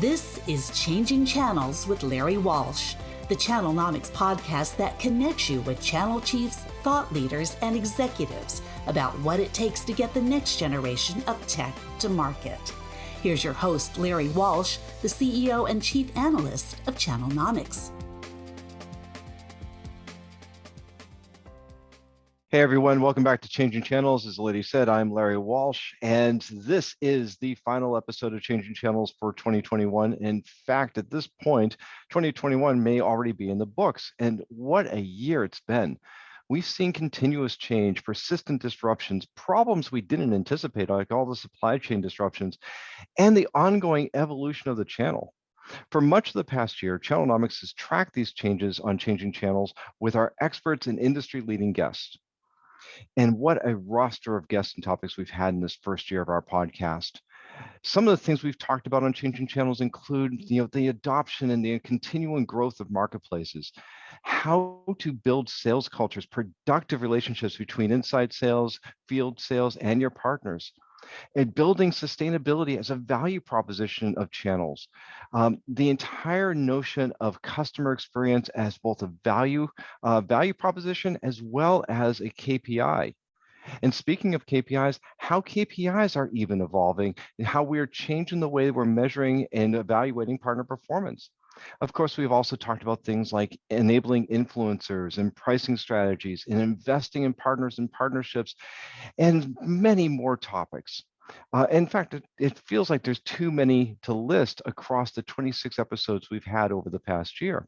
This is Changing Channels with Larry Walsh, the Channelnomics podcast that connects you with channel chiefs, thought leaders, and executives about what it takes to get the next generation of tech to market. Here's your host, Larry Walsh, the CEO and Chief Analyst of Channelnomics. Hey everyone, welcome back to Changing Channels. As the lady said, I'm Larry Walsh, and this is the final episode of Changing Channels for 2021. In fact, at this point, 2021 may already be in the books, and what a year it's been. We've seen continuous change, persistent disruptions, problems we didn't anticipate, like all the supply chain disruptions, and the ongoing evolution of the channel. For much of the past year, Channelnomics has tracked these changes on Changing Channels with our experts and industry-leading guests. And what a roster of guests and topics we've had in this first year of our podcast. Some of the things we've talked about on Changing Channels include, the adoption and the continuing growth of marketplaces, how to build sales cultures, productive relationships between inside sales, field sales, and your partners, and building sustainability as a value proposition of channels. The entire notion of customer experience as both a value proposition as well as a KPI. And speaking of KPIs, how KPIs are even evolving and how we are changing the way we're measuring and evaluating partner performance. Of course, we've also talked about things like enabling influencers and pricing strategies and investing in partners and partnerships and many more topics. In fact, it feels like there's too many to list across the 26 episodes we've had over the past year.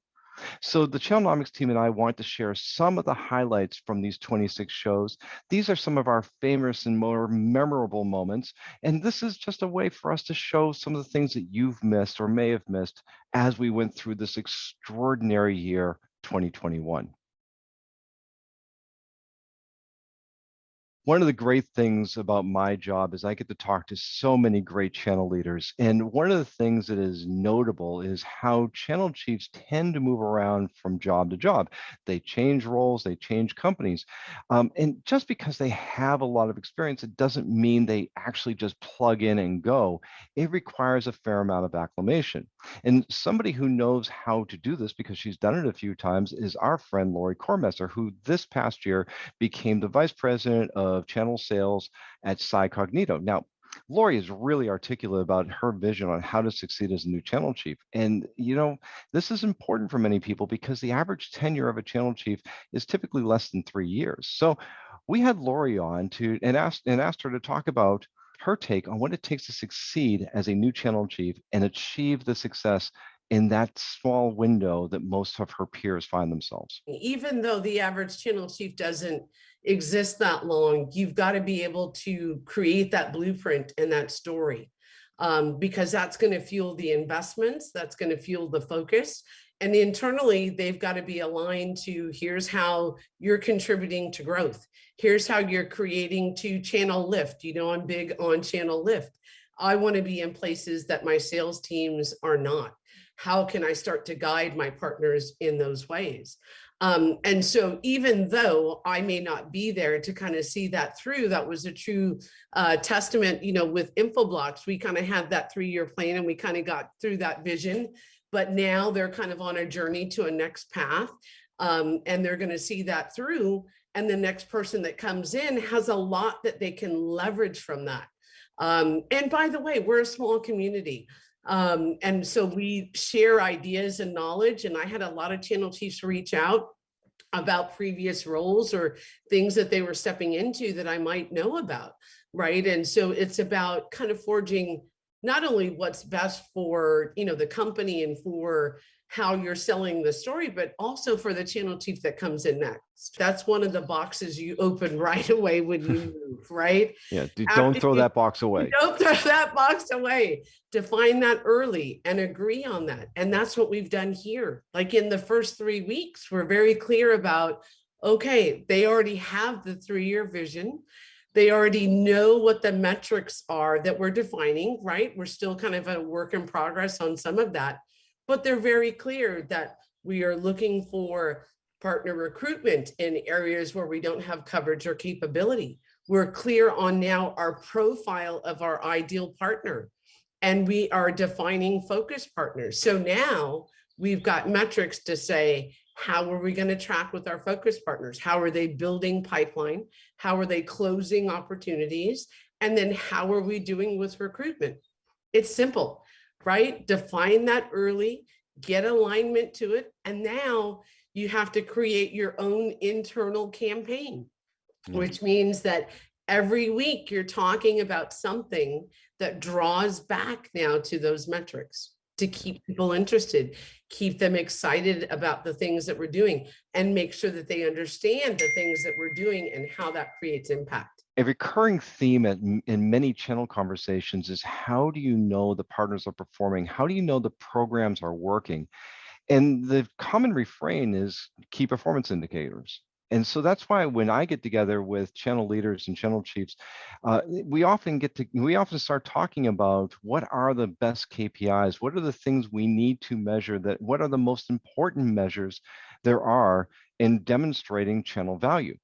So the Channelnomics team and I want to share some of the highlights from these 26 shows. These are some of our famous and more memorable moments. And this is just a way for us to show some of the things that you've missed or may have missed as we went through this extraordinary year, 2021. One of the great things about my job is I get to talk to so many great channel leaders. And one of the things that is notable is how channel chiefs tend to move around from job to job. They change roles, they change companies. And just because they have a lot of experience, it doesn't mean they actually just plug in and go. It requires a fair amount of acclimation. And somebody who knows how to do this, because she's done it a few times, is our friend Lori Cornmesser, who this past year became the vice president of channel sales at CyCognito. Now, Lori is really articulate about her vision on how to succeed as a new channel chief. And, this is important for many people because the average tenure of a channel chief is typically less than 3 years. So we had Lori on and asked her to talk about her take on what it takes to succeed as a new channel chief and achieve the success in that small window that most of her peers find themselves. Even though the average channel chief doesn't exist that long, you've got to be able to create that blueprint and that story, because that's going to fuel the investments, that's going to fuel the focus. And internally, they've got to be aligned to here's how you're contributing to growth. Here's how you're creating to channel lift. I'm big on channel lift. I want to be in places that my sales teams are not. How can I start to guide my partners in those ways? And so even though I may not be there to kind of see that through, that was a true testament, with Infoblocks, we kind of had that 3-year plan and we kind of got through that vision, but now they're kind of on a journey to a next path, and they're going to see that through. And the next person that comes in has a lot that they can leverage from that. And by the way, we're a small community. And so we share ideas and knowledge. And I had a lot of channel chiefs reach out about previous roles or things that they were stepping into that I might know about, right? And so it's about kind of forging not only what's best for, the company and for how you're selling the story, but also for the channel chief that comes in next. That's one of the boxes you open right away when you move, right? Yeah, don't throw that box away. Don't throw that box away. Define that early and agree on that. And that's what we've done here. Like in the first 3 weeks, we're very clear about, okay, they already have the 3-year vision. They already know what the metrics are that we're defining, right? We're still kind of a work in progress on some of that, but they're very clear that we are looking for partner recruitment in areas where we don't have coverage or capability. We're clear on now our profile of our ideal partner. and we are defining focus partners. So now we've got metrics to say, how are we going to track with our focus partners? How are they building pipeline? How are they closing opportunities? And then how are we doing with recruitment? It's simple, right? Define that early, get alignment to it. And now you have to create your own internal campaign, which means that every week you're talking about something that draws back now to those metrics to keep people interested, keep them excited about the things that we're doing, and make sure that they understand the things that we're doing and how that creates impact. A recurring theme in many channel conversations is, how do you know the partners are performing? How do you know the programs are working? And the common refrain is key performance indicators. And so that's why when I get together with channel leaders and channel chiefs, we often start talking about what are the best KPIs, what are the things we need to measure, what are the most important measures there are in demonstrating channel value.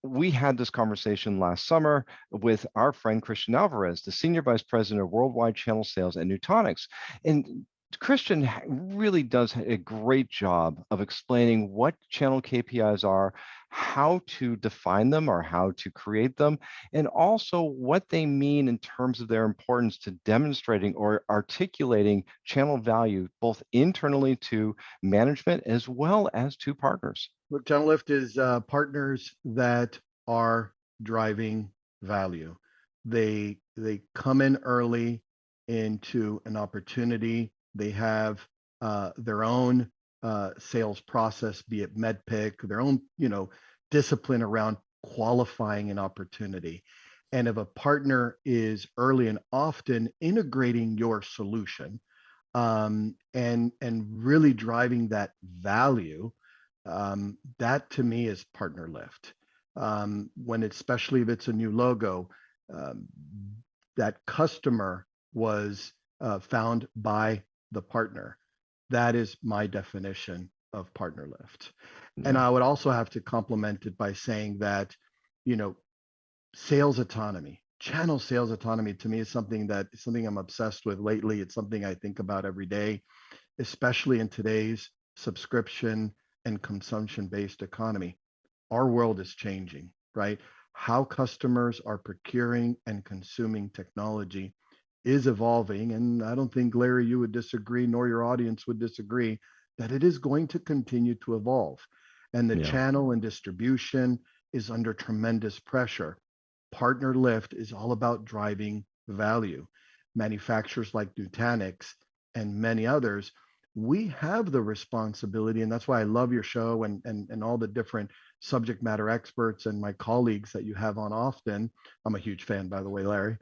We had this conversation last summer with our friend Christian Alvarez, the Senior Vice President of Worldwide Channel Sales at Nutanix. And Christian really does a great job of explaining what channel KPIs are, how to define them or how to create them, and also what they mean in terms of their importance to demonstrating or articulating channel value, both internally to management as well as to partners. Look, Channel Lift is partners that are driving value. They come in early into an opportunity. They have their own sales process, be it MedPick, their own discipline around qualifying an opportunity. And if a partner is early and often integrating your solution and really driving that value, that to me is partner lift. When especially if it's a new logo, that customer was found by the partner. That is my definition of partner lift. And I would also have to complement it by saying that, sales autonomy, channel sales autonomy to me is something I'm obsessed with lately. It's something I think about every day, especially in today's subscription and consumption-based economy. Our world is changing, right? How customers are procuring and consuming technology is evolving. And I don't think, Larry, you would disagree, nor your audience would disagree, that it is going to continue to evolve. And the channel and distribution is under tremendous pressure. Partner lift is all about driving value. Manufacturers like Nutanix and many others, we have the responsibility, and that's why I love your show and all the different subject matter experts and my colleagues that you have on often. I'm a huge fan, by the way, Larry.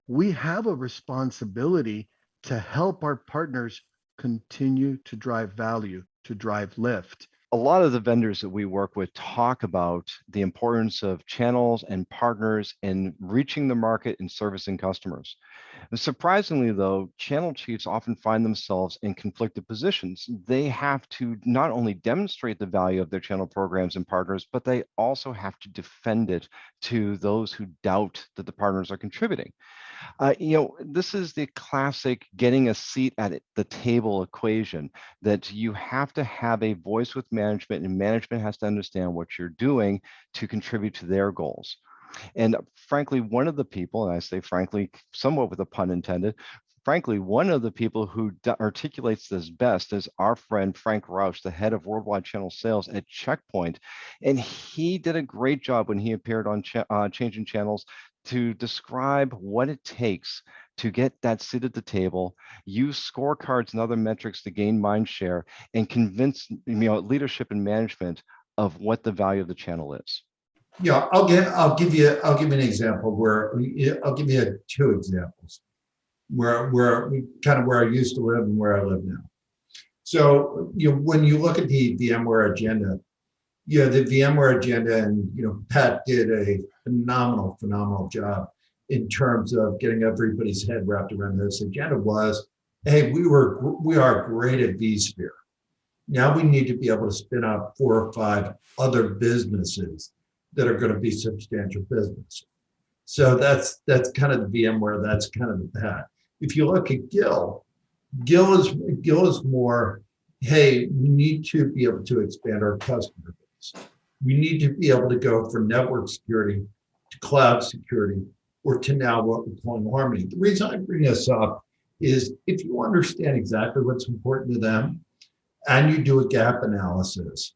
We have a responsibility to help our partners continue to drive value, to drive lift. A lot of the vendors that we work with talk about the importance of channels and partners in reaching the market and servicing customers. And surprisingly, though, channel chiefs often find themselves in conflicted positions. They have to not only demonstrate the value of their channel programs and partners, but they also have to defend it to those who doubt that the partners are contributing. This is the classic getting a seat at the table equation, that you have to have a voice with management, and management has to understand what you're doing to contribute to their goals. And frankly, one of the people, and I say frankly, somewhat with a pun intended, frankly, one of the people who articulates this best is our friend Frank Rauch, the head of worldwide channel sales at Checkpoint. And he did a great job when he appeared on Changing Channels to describe what it takes to get that seat at the table, use scorecards and other metrics to gain mind share, and convince leadership and management of what the value of the channel is. Yeah, I'll give you an example where I'll give you two examples where I used to live and where I live now. So when you look at the VMware agenda, the VMware agenda, and Pat did a phenomenal job in terms of getting everybody's head wrapped around this agenda was, hey, we are great at vSphere. Now we need to be able to spin up 4 or 5 other businesses that are going to be substantial business. So that's kind of the VMware, that's kind of that. If you look at Gil is more, hey, we need to be able to expand our customer base. We need to be able to go from network security to cloud security, or to now what we're calling Harmony. The reason I bring this up is if you understand exactly what's important to them, and you do a gap analysis,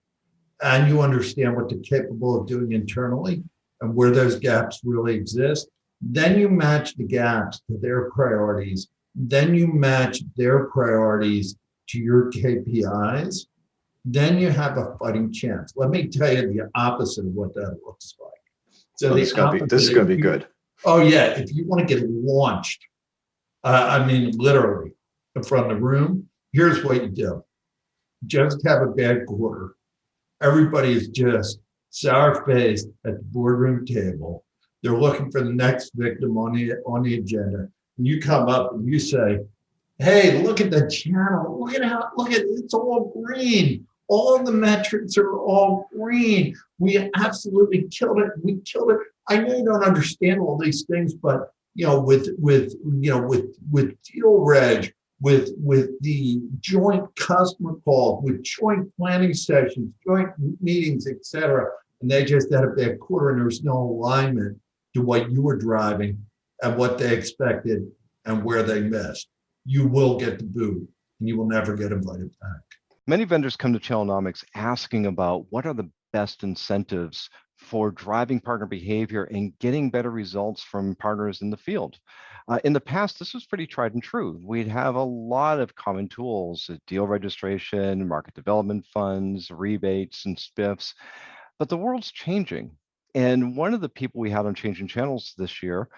and you understand what they're capable of doing internally and where those gaps really exist, then you match the gaps to their priorities. Then you match their priorities to your KPIs. Then you have a fighting chance. Let me tell you the opposite of what that looks like. So this is going to be good. Oh yeah, if you want to get launched, I mean literally in front of the room, here's what you do. Just have a bad quarter. Everybody is just sour-faced at the boardroom table. They're looking for the next victim on the agenda. And you come up and you say, hey, look at the channel. Look at it's all green. All the metrics are all green. We absolutely killed it. We killed it. I know you don't understand all these things, but with deal reg, with the joint customer call, with joint planning sessions, joint meetings, etc. And they just had a bad quarter, and there was no alignment to what you were driving and what they expected and where they missed. You will get the boot, and you will never get invited back. Many vendors come to Channelnomics asking about what are the best incentives for driving partner behavior and getting better results from partners in the field. In the past, this was pretty tried and true. We'd have a lot of common tools, deal registration, market development funds, rebates, and spiffs, but the world's changing. And one of the people we had on Changing Channels this year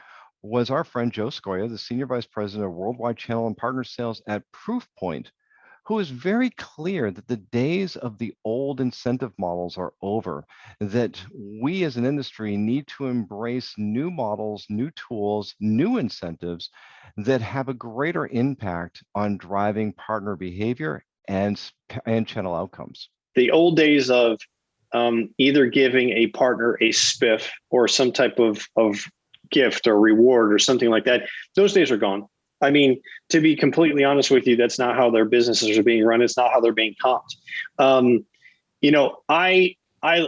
was our friend Joe Scoia, the Senior Vice President of Worldwide Channel and Partner Sales at Proofpoint, who is very clear that the days of the old incentive models are over, that we as an industry need to embrace new models, new tools, new incentives that have a greater impact on driving partner behavior and channel outcomes. The old days of either giving a partner a spiff or some type of gift or reward or something like that, those days are gone. I mean, to be completely honest with you, that's not how their businesses are being run. It's not how they're being comped. I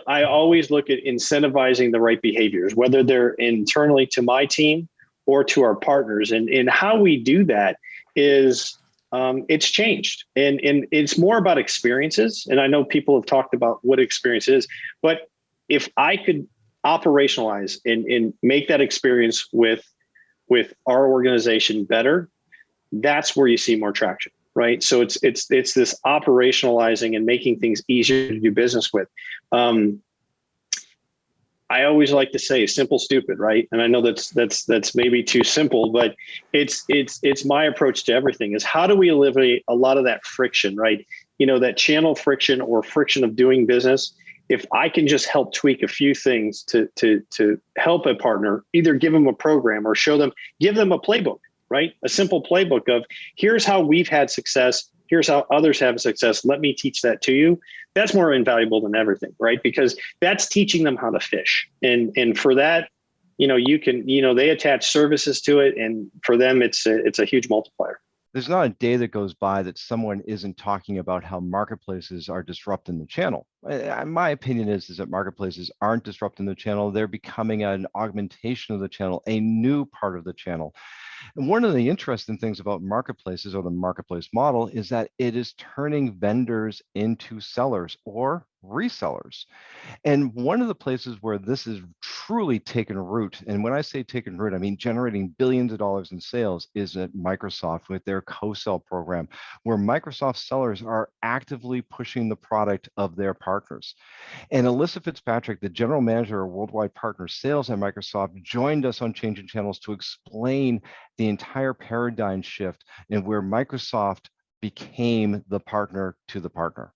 always look at incentivizing the right behaviors, whether they're internally to my team or to our partners. And how we do that is it's changed. And it's more about experiences. And I know people have talked about what experience is, but if I could operationalize and make that experience with our organization better, that's where you see more traction, right? So it's this operationalizing and making things easier to do business with. I always like to say simple, stupid, right? And I know that's maybe too simple, but it's my approach to everything is how do we eliminate a lot of that friction, right? That channel friction or friction of doing business. If I can just help tweak a few things to help a partner, either give them a program or give them a playbook, right? A simple playbook of here's how we've had success. Here's how others have success. Let me teach that to you. That's more invaluable than everything, right? Because that's teaching them how to fish. And for that, you can, they attach services to it. And for them, it's a huge multiplier. There's not a day that goes by that someone isn't talking about how marketplaces are disrupting the channel. My opinion is that marketplaces aren't disrupting the channel. They're becoming an augmentation of the channel, a new part of the channel. And one of the interesting things about marketplaces or the marketplace model is that it is turning vendors into sellers or resellers. And one of the places where this is truly taken root, and when I say taken root, I mean generating billions of dollars in sales, is at Microsoft with their co-sell program, where Microsoft sellers are actively pushing the product of their partners. And Alyssa Fitzpatrick, the general manager of worldwide partner sales at Microsoft, joined us on Changing Channels to explain the entire paradigm shift and where Microsoft became the partner to the partner.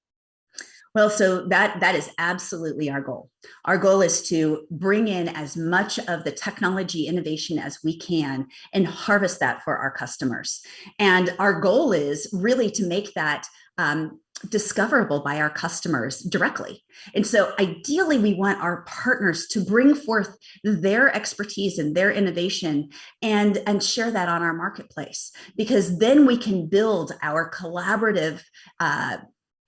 Well, so that is absolutely our goal. Our goal is to bring in as much of the technology innovation as we can and harvest that for our customers. And our goal is really to make that discoverable by our customers directly. And so ideally, we want our partners to bring forth their expertise and their innovation and share that on our marketplace, because then we can build our collaborative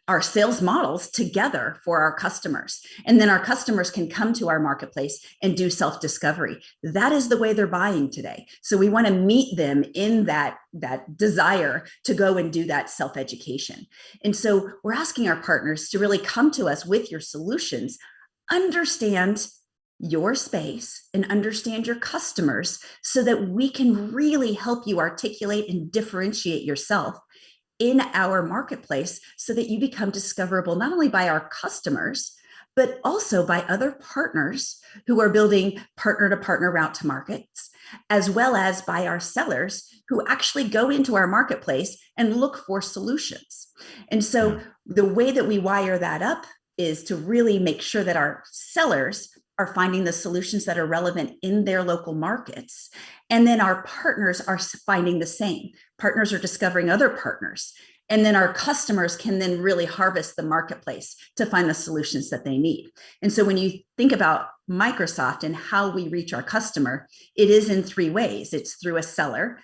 our sales models together for our customers. And then our customers can come to our marketplace and do self-discovery. That is the way they're buying today. So we want to meet them in that desire to go and do that self-education. And so we're asking our partners to really come to us with your solutions, understand your space and understand your customers so that we can really help you articulate and differentiate yourself in our marketplace so that you become discoverable not only by our customers, but also by other partners who are building partner-to-partner route to markets, as well as by our sellers who actually go into our marketplace and look for solutions. And so the way that we wire that up is to really make sure that our sellers are finding the solutions that are relevant in their local markets. And then our partners are finding the same. Partners are discovering other partners. And then our customers can then really harvest the marketplace to find the solutions that they need. And so when you think about Microsoft and how we reach our customer, it is in three ways. It's through a seller,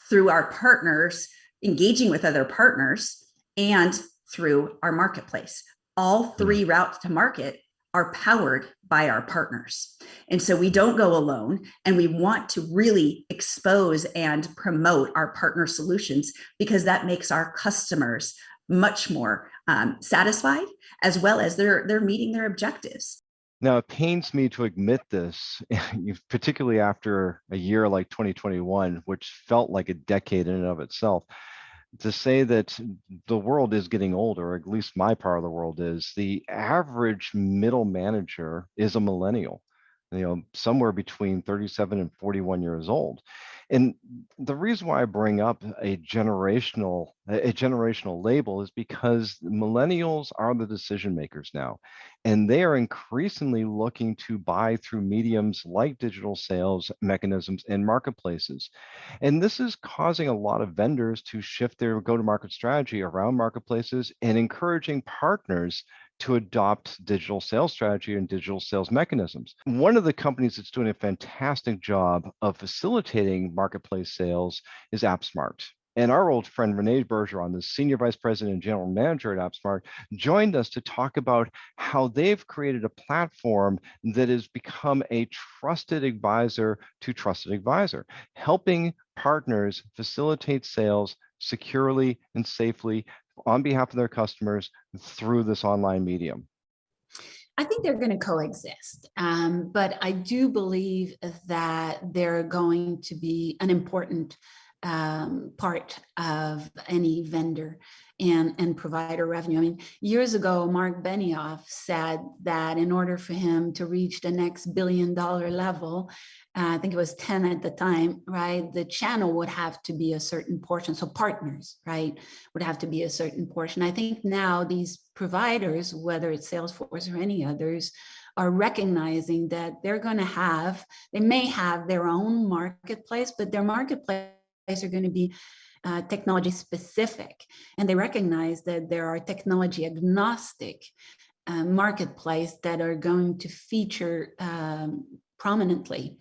through our partners, engaging with other partners, and through our marketplace. All three routes to market are powered by our partners. And so we don't go alone, and we want to really expose and promote our partner solutions because that makes our customers much more satisfied, as well as they're meeting their objectives. Now, it pains me to admit this, particularly after a year like 2021, which felt like a decade in and of itself, to say that the world is getting older, or at least my part of the world is. The average middle manager is a millennial, somewhere between 37 and 41 years old. And the reason why I bring up a generational label is because millennials are the decision makers now, and they are increasingly looking to buy through mediums like digital sales mechanisms and marketplaces. And this is causing a lot of vendors to shift their go-to-market strategy around marketplaces and encouraging partners to adopt digital sales strategy and digital sales mechanisms. One of the companies that's doing a fantastic job of facilitating marketplace sales is AppSmart. And our old friend Renee Bergeron, the Senior Vice President and General Manager at AppSmart, joined us to talk about how they've created a platform that has become a trusted advisor to trusted advisor, helping partners facilitate sales securely and safely on behalf of their customers through this online medium. I think they're going to coexist, but I do believe that they're going to be an important part of any vendor and provider revenue. I mean, years ago, Mark Benioff said that in order for him to reach the next billion-dollar level, I think it was 10 at the time, right? The channel would have to be a certain portion. So partners, right, would have to be a certain portion. I think now these providers, whether it's Salesforce or any others, are recognizing that they may have their own marketplace, but their marketplace are going to be technology specific. And they recognize that there are technology agnostic marketplace that are going to feature prominently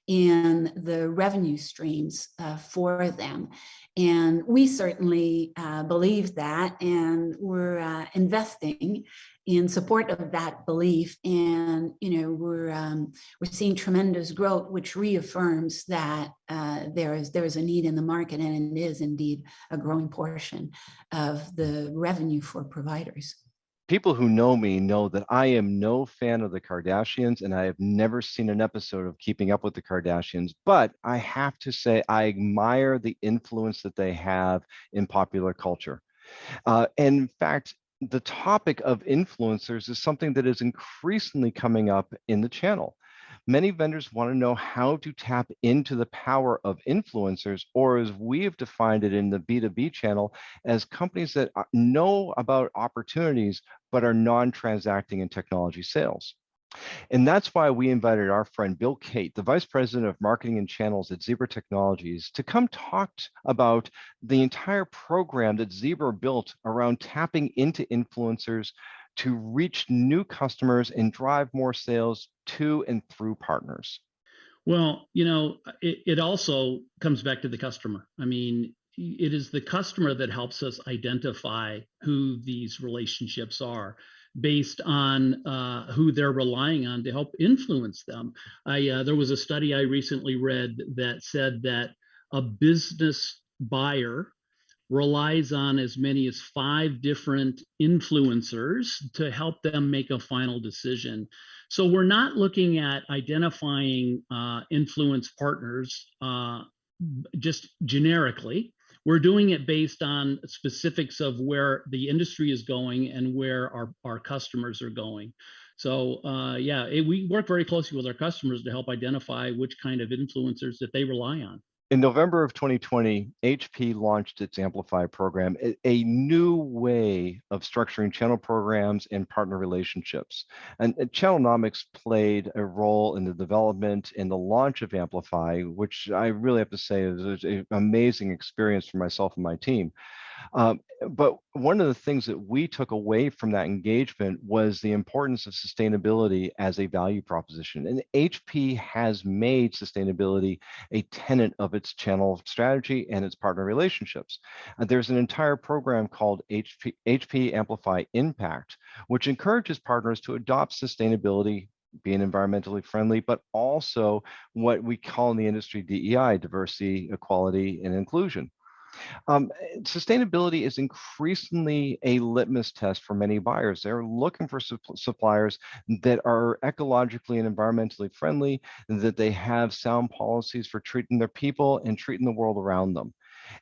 in the revenue streams for them. And we certainly believe that, and we're investing in support of that belief. And we're seeing tremendous growth, which reaffirms that there is a need in the market, and it is indeed a growing portion of the revenue for providers. People who know me know that I am no fan of the Kardashians, and I have never seen an episode of Keeping Up with the Kardashians, but I have to say I admire the influence that they have in popular culture. And in fact, the topic of influencers is something that is increasingly coming up in the channel. Many vendors want to know how to tap into the power of influencers, or as we have defined it in the B2B channel, as companies that know about opportunities but are non-transacting in technology sales. And that's why we invited our friend Bill Cate, the Vice President of Marketing and Channels at Zebra Technologies, to come talk about the entire program that Zebra built around tapping into influencers to reach new customers and drive more sales to and through partners. Well, you know, it also comes back to the customer. I mean, it is the customer that helps us identify who these relationships are based on who they're relying on to help influence them. There was a study I recently read that said that a business buyer relies on as many as 5 different influencers to help them make a final decision. So we're not looking at identifying influence partners just generically. We're doing it based on specifics of where the industry is going and where our customers are going. So we work very closely with our customers to help identify which kind of influencers that they rely on. In November of 2020, HP launched its Amplify program, a new way of structuring channel programs and partner relationships. And Channelnomics played a role in the development and the launch of Amplify, which I really have to say is an amazing experience for myself and my team. But one of the things that we took away from that engagement was the importance of sustainability as a value proposition. And HP has made sustainability a tenet of its channel strategy and its partner relationships. There's an entire program called HP Amplify Impact, which encourages partners to adopt sustainability, being environmentally friendly, but also what we call in the industry DEI, diversity, equality, and inclusion. Sustainability is increasingly a litmus test for many buyers. They're looking for suppliers that are ecologically and environmentally friendly, that they have sound policies for treating their people and treating the world around them.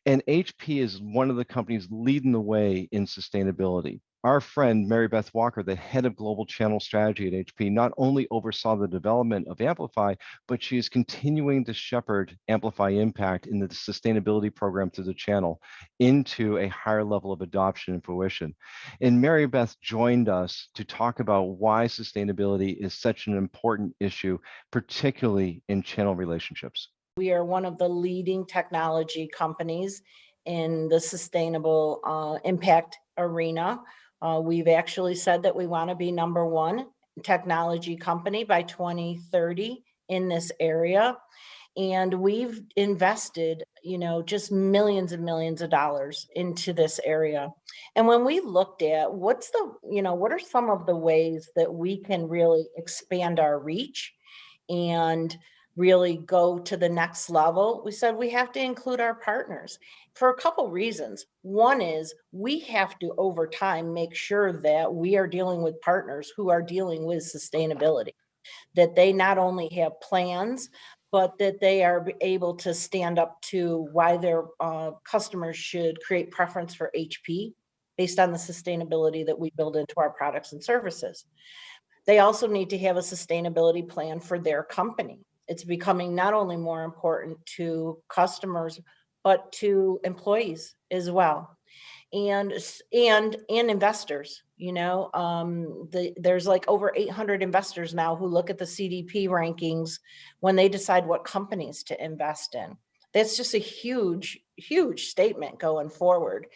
And HP is one of the companies leading the way in sustainability. Our friend, Mary Beth Walker, the head of global channel strategy at HP, not only oversaw the development of Amplify, but she is continuing to shepherd Amplify Impact in the sustainability program through the channel into a higher level of adoption and fruition. And Mary Beth joined us to talk about why sustainability is such an important issue, particularly in channel relationships. We are one of the leading technology companies in the sustainable impact arena. We've actually said that we want to be #1 technology company by 2030 in this area. And we've invested, just millions and millions of dollars into this area. And when we looked at what are some of the ways that we can really expand our reach and really go to the next level, we said we have to include our partners for a couple reasons. One is we have to, over time, make sure that we are dealing with partners who are dealing with sustainability, that they not only have plans, but that they are able to stand up to why their customers should create preference for HP based on the sustainability that we build into our products and services. They also need to have a sustainability plan for their company. It's becoming not only more important to customers, but to employees as well, and investors. There's like over 800 investors now who look at the CDP rankings when they decide what companies to invest in. That's just a huge, huge statement going forward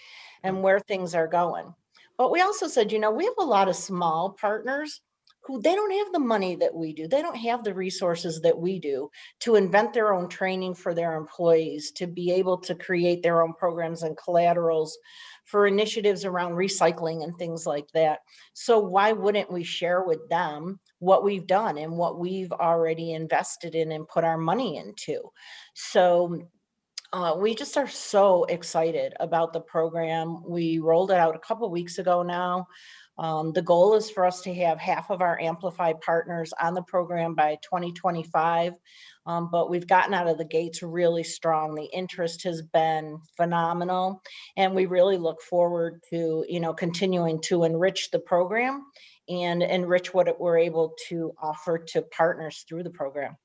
and where things are going. But we also said, we have a lot of small partners who they don't have the money that we do. They don't have the resources that we do to invent their own training for their employees, to be able to create their own programs and collaterals for initiatives around recycling and things like that. So why wouldn't we share with them what we've done and what we've already invested in and put our money into? So we just are so excited about the program. We rolled it out a couple of weeks ago now. The goal is for us to have half of our Amplify partners on the program by 2025, but we've gotten out of the gates really strong. The interest has been phenomenal, and we really look forward to, continuing to enrich the program and enrich what we're able to offer to partners through the program.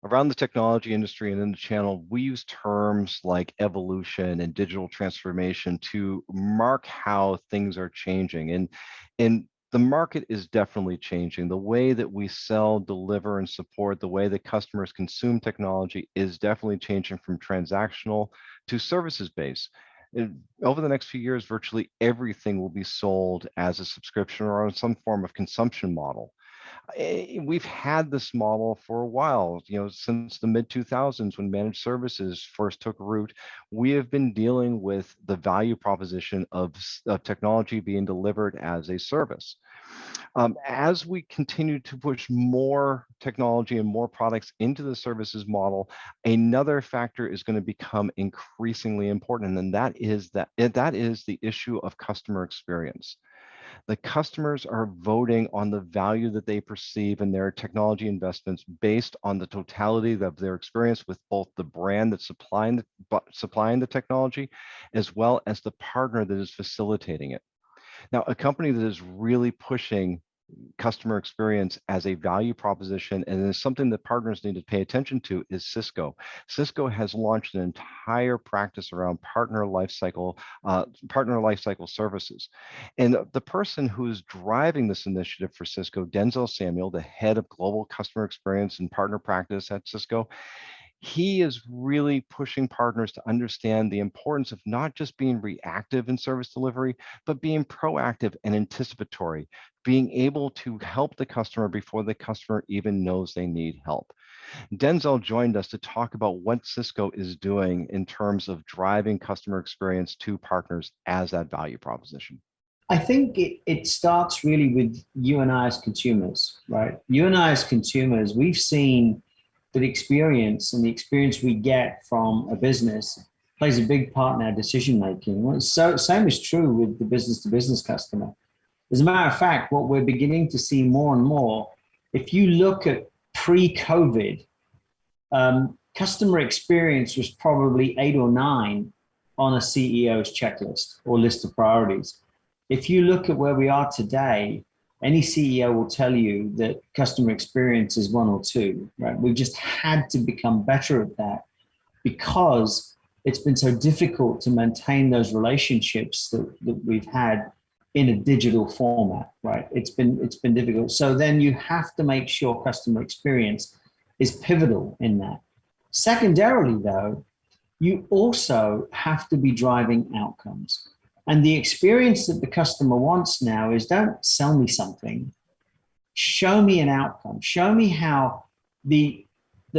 Around the technology industry and in the channel, we use terms like evolution and digital transformation to mark how things are changing. And The market is definitely changing. The way that we sell, deliver, and support, the way that customers consume technology is definitely changing from transactional to services-based. Over the next few years, virtually everything will be sold as a subscription or on some form of consumption model. We've had this model for a while, since the mid 2000s when managed services first took root. We have been dealing with the value proposition of technology being delivered as a service. As we continue to push more technology and more products into the services model, another factor is going to become increasingly important, and that is the issue of customer experience. The customers are voting on the value that they perceive in their technology investments based on the totality of their experience with both the brand that's supplying the technology, as well as the partner that is facilitating it. Now, a company that is really pushing customer experience as a value proposition, and is something that partners need to pay attention to, is Cisco. Cisco has launched an entire practice around partner lifecycle services. And the person who is driving this initiative for Cisco, Denzil Samuels, the head of global customer experience and partner practice at Cisco, he is really pushing partners to understand the importance of not just being reactive in service delivery, but being proactive and anticipatory, being able to help the customer before the customer even knows they need help. Denzil joined us to talk about what Cisco is doing in terms of driving customer experience to partners as that value proposition. I think it starts really with you and I as consumers, right? You and I as consumers, we've seen that experience and the experience we get from a business plays a big part in our decision making. Well, same is true with the business to business customer. As a matter of fact, what we're beginning to see more and more, if you look at pre-COVID, customer experience was probably 8 or 9 on a CEO's checklist or list of priorities. If you look at where we are today, any CEO will tell you that customer experience is 1 or 2, right? We've just had to become better at that because it's been so difficult to maintain those relationships that we've had in a digital format, right? It's been difficult. So then you have to make sure customer experience is pivotal in that. Secondarily, though, you also have to be driving outcomes. And the experience that the customer wants now is, don't sell me something, show me an outcome. Show me how the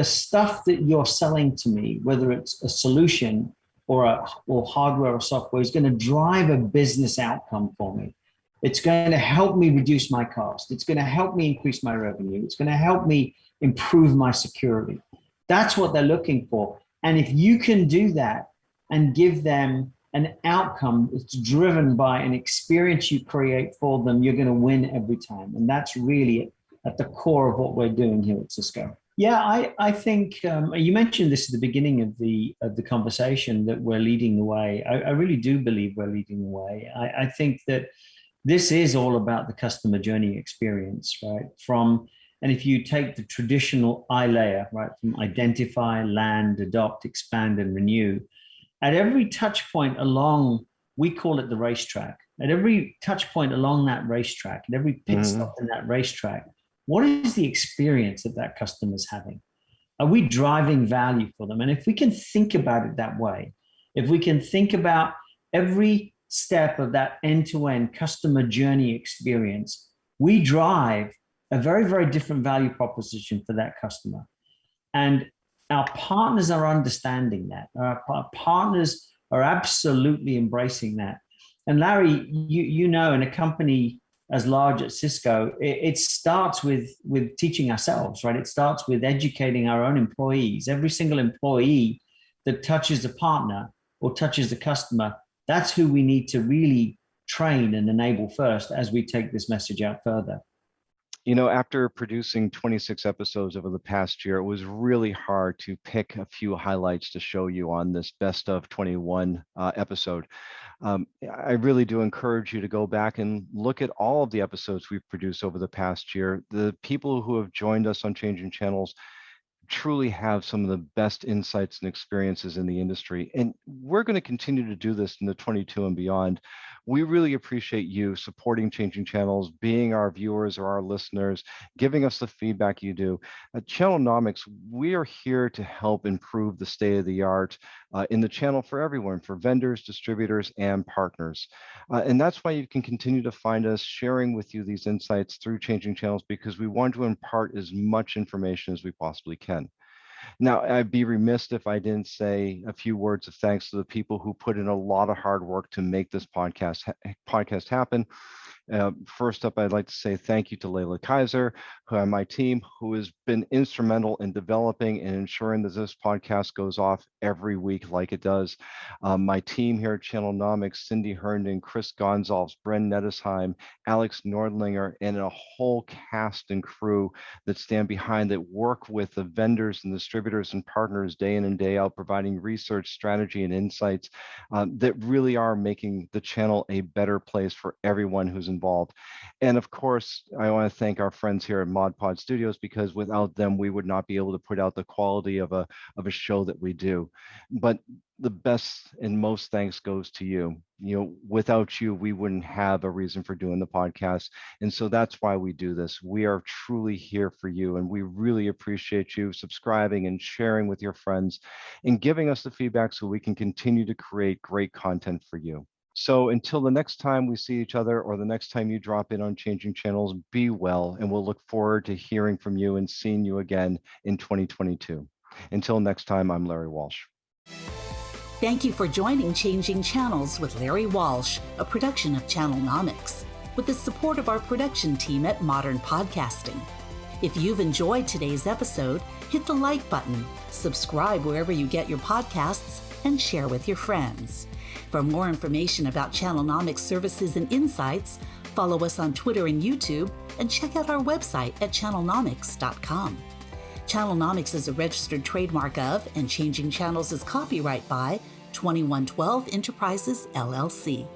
stuff that you're selling to me, whether it's a solution or hardware or software, is going to drive a business outcome for me. It's going to help me reduce my cost. It's going to help me increase my revenue. It's going to help me improve my security. That's what they're looking for. And if you can do that and give them an outcome that's driven by an experience you create for them, you're going to win every time. And that's really at the core of what we're doing here at Cisco. Yeah, I think you mentioned this at the beginning of the conversation, that we're leading the way. I really do believe we're leading the way. I think that this is all about the customer journey experience, right? And if you take the traditional I layer, right, from identify, land, adopt, expand, and renew, at every touch point along, we call it the racetrack. At every touch point along that racetrack, at every pit stop in that racetrack, what is the experience that customer's having? Are we driving value for them? And if we can think about it that way, if we can think about every step of that end-to-end customer journey experience, we drive a very, very different value proposition for that customer. And our partners are understanding that. Our partners are absolutely embracing that. And Larry, you know, in a company as large as Cisco, it starts with teaching ourselves, right? It starts with educating our own employees. Every single employee that touches a partner or touches a customer, that's who we need to really train and enable first as we take this message out further. You know, after producing 26 episodes over the past year, it was really hard to pick a few highlights to show you on this best of 21 episode. I really do encourage you to go back and look at all of the episodes we've produced over the past year. The people who have joined us on Changing Channels truly have some of the best insights and experiences in the industry. And we're going to continue to do this in the 22 and beyond. We really appreciate you supporting Changing Channels, being our viewers or our listeners, giving us the feedback you do. At Channelnomics, we are here to help improve the state of the art in the channel for everyone, for vendors, distributors, and partners. And that's why you can continue to find us sharing with you these insights through Changing Channels, because we want to impart as much information as we possibly can. Now, I'd be remiss if I didn't say a few words of thanks to the people who put in a lot of hard work to make this podcast happen. First up, I'd like to say thank you to Layla Kaiser, who on my team, who has been instrumental in developing and ensuring that this podcast goes off every week like it does. My team here at Channelnomics, Cindy Herndon, Chris Gonzalez, Bren Nettesheim, Alex Nordlinger, and a whole cast and crew that stand behind, that work with the vendors and distributors and partners day in and day out, providing research, strategy, and insights that really are making the channel a better place for everyone who's involved. And of course, I want to thank our friends here at ModPod Studios, because without them, we would not be able to put out the quality of a show that we do. But the best and most thanks goes to you. You know, without you, we wouldn't have a reason for doing the podcast. And so that's why we do this. We are truly here for you, and we really appreciate you subscribing and sharing with your friends and giving us the feedback so we can continue to create great content for you. So until the next time we see each other, or the next time you drop in on Changing Channels, be well, and we'll look forward to hearing from you and seeing you again in 2022. Until next time, I'm Larry Walsh. Thank you for joining Changing Channels with Larry Walsh, a production of Channelnomics, with the support of our production team at Modern Podcasting. If you've enjoyed today's episode, hit the like button, subscribe wherever you get your podcasts, and share with your friends. For more information about Channelnomics services and insights, follow us on Twitter and YouTube, and check out our website at channelnomics.com. Channelnomics is a registered trademark of, and Changing Channels is copyright by 2112 Enterprises, LLC.